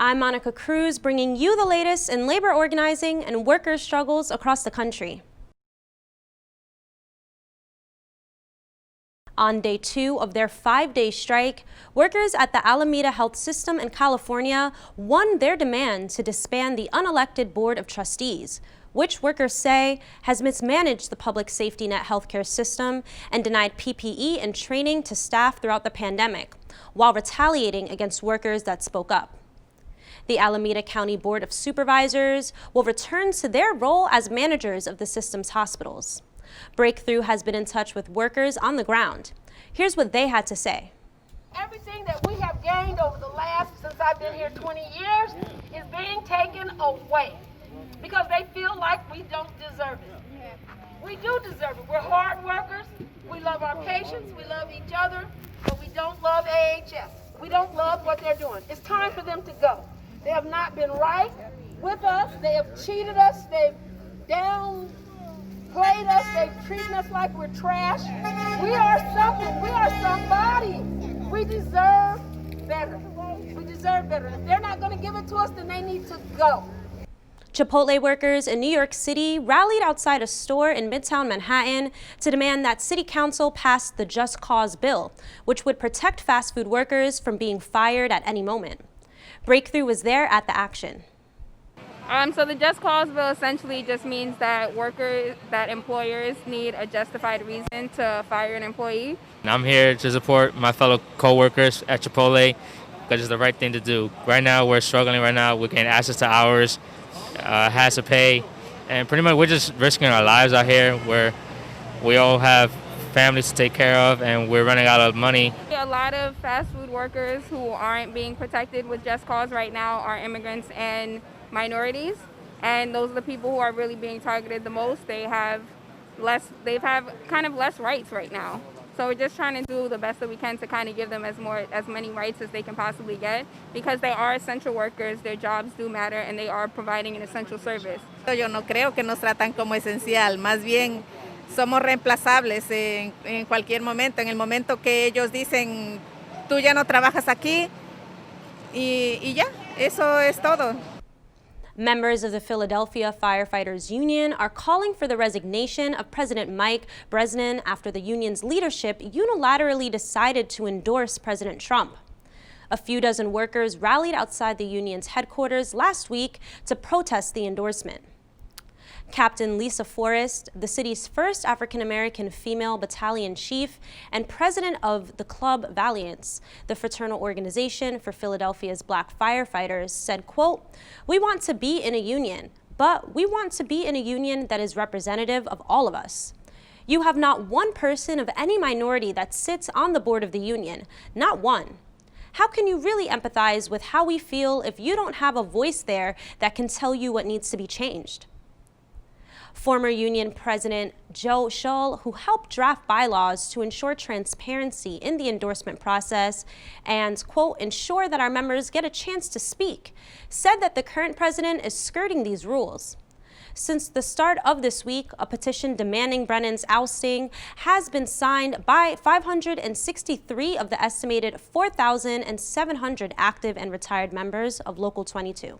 I'm Monica Cruz, bringing you the latest in labor organizing and workers' struggles across the country. On day 2 of their 5-day strike, workers at the Alameda Health System in California won their demand to disband the unelected Board of Trustees, which workers say has mismanaged the public safety net healthcare system and denied PPE and training to staff throughout the pandemic, while retaliating against workers that spoke up. The Alameda County Board of Supervisors will return to their role as managers of the system's hospitals. Breakthrough has been in touch with workers on the ground. Here's what they had to say. Everything that we have gained over the since I've been here 20 years is being taken away because they feel like we don't deserve it. We do deserve it. We're hard workers. We love our patients. We love each other, but we don't love AHS. We don't love what they're doing. It's time for them to go. They have not been right with us. They have cheated us. They've downplayed us. They've treated us like we're trash. We are something. We are somebody. We deserve better. We deserve better. If they're not going to give it to us, then they need to go. Chipotle workers in New York City rallied outside a store in Midtown Manhattan to demand that City Council pass the Just Cause bill, which would protect fast food workers from being fired at any moment. Breakthrough was there at the action. So the Just Cause bill essentially just means that employers need a justified reason to fire an employee. I'm here to support my fellow co-workers at Chipotle because it's the right thing to do. Right now we're struggling right now. We're getting access to hours, has to pay, and pretty much we're just risking our lives out here where we all have families to take care of and we're running out of money. A lot of fast food workers who aren't being protected with Just Cause right now are immigrants and minorities, and those are the people who are really being targeted the most. They have kind of less rights right now. So we're just trying to do the best that we can to kind of give them as many rights as they can possibly get, because they are essential workers, their jobs do matter, and they are providing an essential service. Yo no creo que nos tratan como esencial, más bien somos reemplazables en cualquier momento, en el momento que ellos dicen, tú ya no trabajas aquí, y ya, eso es todo. Members of the Philadelphia Firefighters Union are calling for the resignation of President Mike Bresnan after the union's leadership unilaterally decided to endorse President Trump. A few dozen workers rallied outside the union's headquarters last week to protest the endorsement. Captain Lisa Forrest, the city's first African-American female battalion chief and president of the Club Valiants, the fraternal organization for Philadelphia's black firefighters, said, quote, "We want to be in a union, but we want to be in a union that is representative of all of us. You have not one person of any minority that sits on the board of the union, not one. How can you really empathize with how we feel if you don't have a voice there that can tell you what needs to be changed?" Former union president Joe Shull, who helped draft bylaws to ensure transparency in the endorsement process and, quote, ensure that our members get a chance to speak, said that the current president is skirting these rules. Since the start of this week, a petition demanding Brennan's ousting has been signed by 563 of the estimated 4,700 active and retired members of Local 22.